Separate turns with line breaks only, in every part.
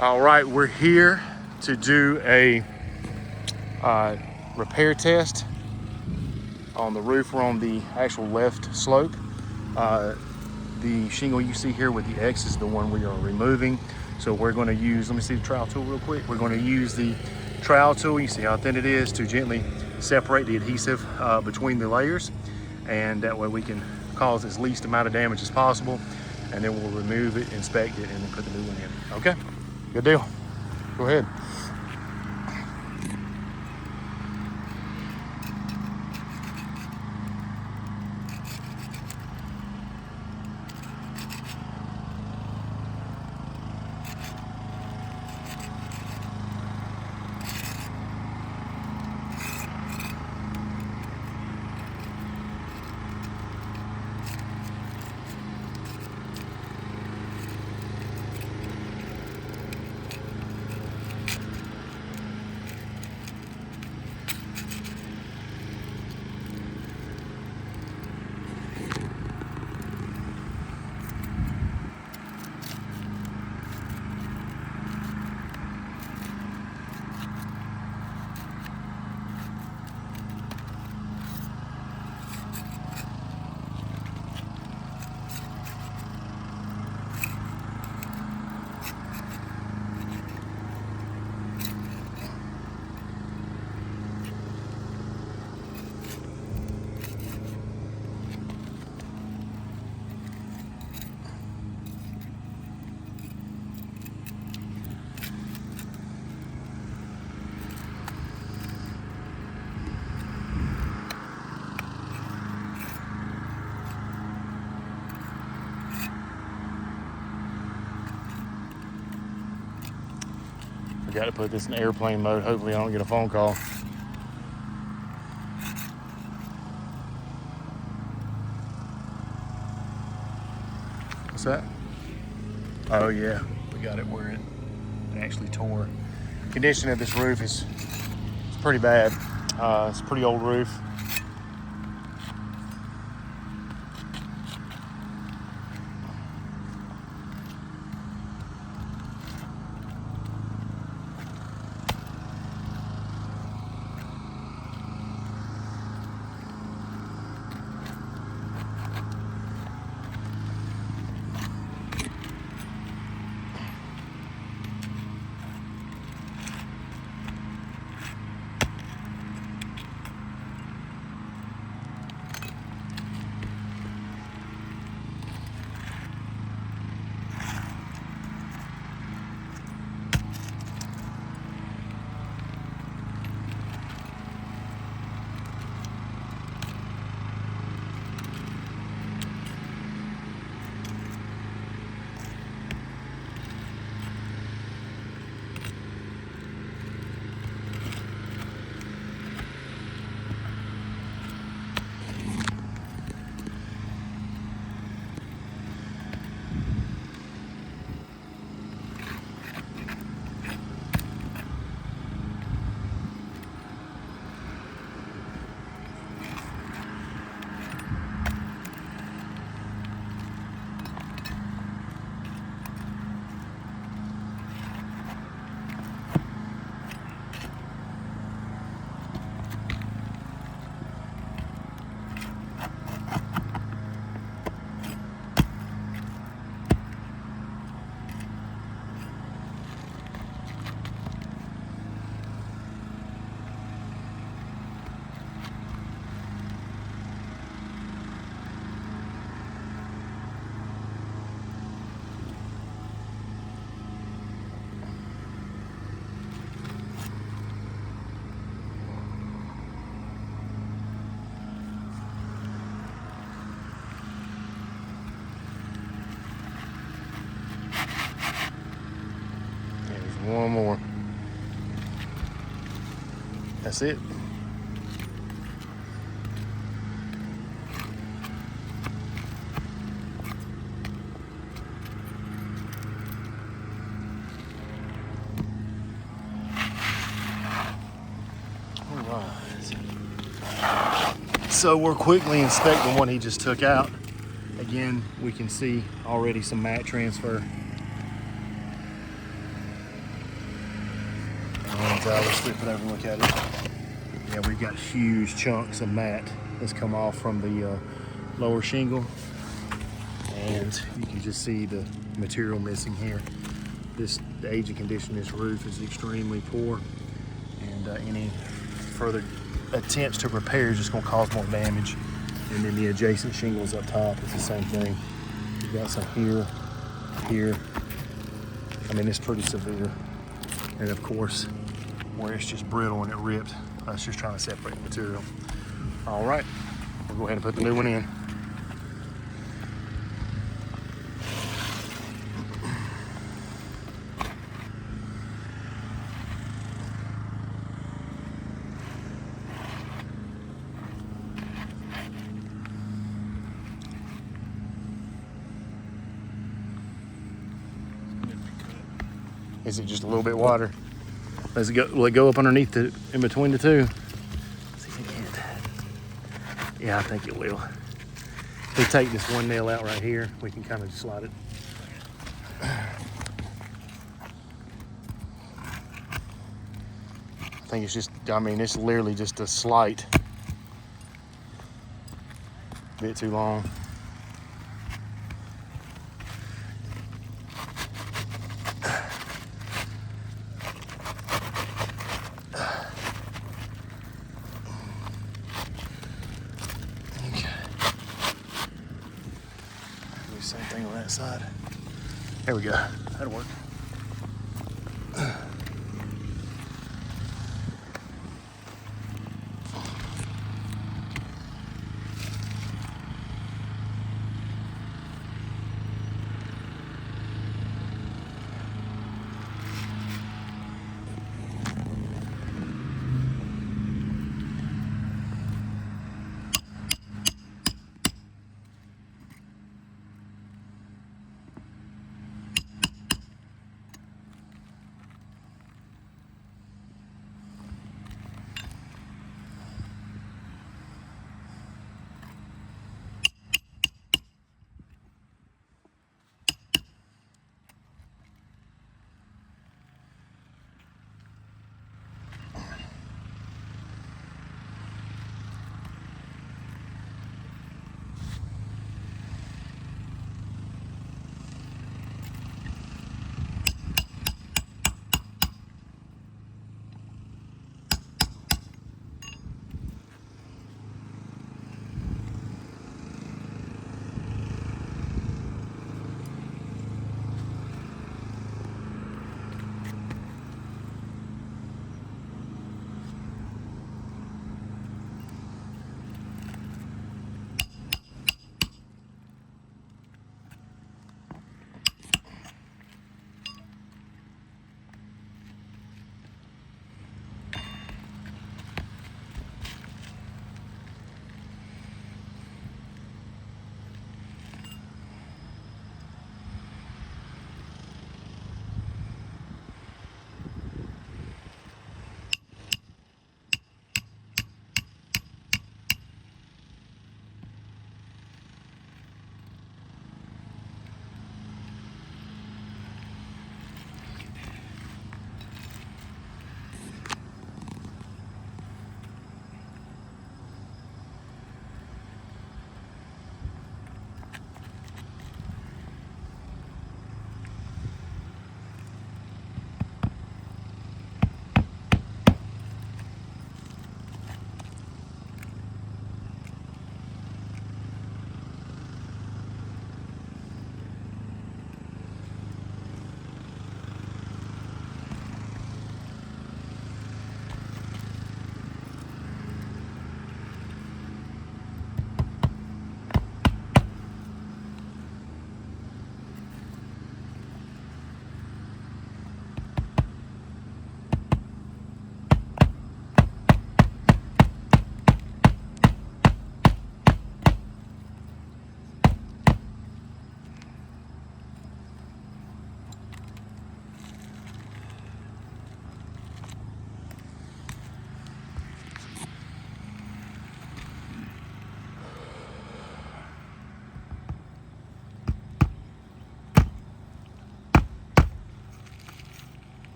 All right, we're here to do a repair test on the roof. We're on the actual left slope. The shingle you see here with the X is the one we are removing. So we're going to use, let me see the trowel tool real quick. We're going to use the trowel tool, you see how thin it is, to gently separate the adhesive between the layers. And that way we can cause as least amount of damage as possible. And then we'll remove it, inspect it, and then put the new one in. Okay, good deal. Go ahead. Forgot to put this in airplane mode. Hopefully I don't get a phone call. What's that? Oh yeah, we got it where it actually tore. Condition of this roof is pretty bad. It's a pretty old roof. One more. That's it. All right. So we're quickly inspecting what he just took out. Again, we can see already some mat transfer. And let's flip it over and look at it. Yeah, we've got huge chunks of mat that's come off from the lower shingle. And you can just see the material missing here. The age and condition of this roof is extremely poor, and any further attempts to repair is just going to cause more damage. And then the adjacent shingles up top is the same thing. You've got some here. I mean, it's pretty severe. And of course, where it's just brittle and it ripped, it's just trying to separate the material. All right, we'll go ahead and put the new one in. Is it just a little bit wider? Does it go? Will it go up underneath in between the two? See if it can't. Yeah, I think it will. If we take this one nail out right here, we can kind of slide it. I think it's just, I mean, it's literally just a slight bit too long. Same thing on that side. There we go. That'll work.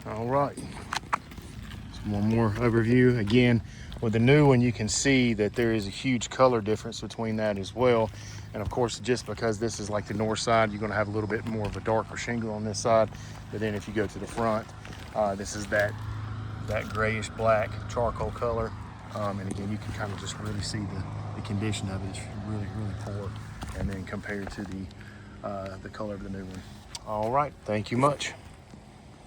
All right. One more overview. Again, with the new one, you can see that there is a huge color difference between that as well. And of course, just because this is like the north side, you're gonna have a little bit more of a darker shingle on this side. But then if you go to the front, this is that grayish black charcoal color. And again, you can kind of just really see the condition of it. It's really, really poor. And then compared to the color of the new one. All right, thank you much.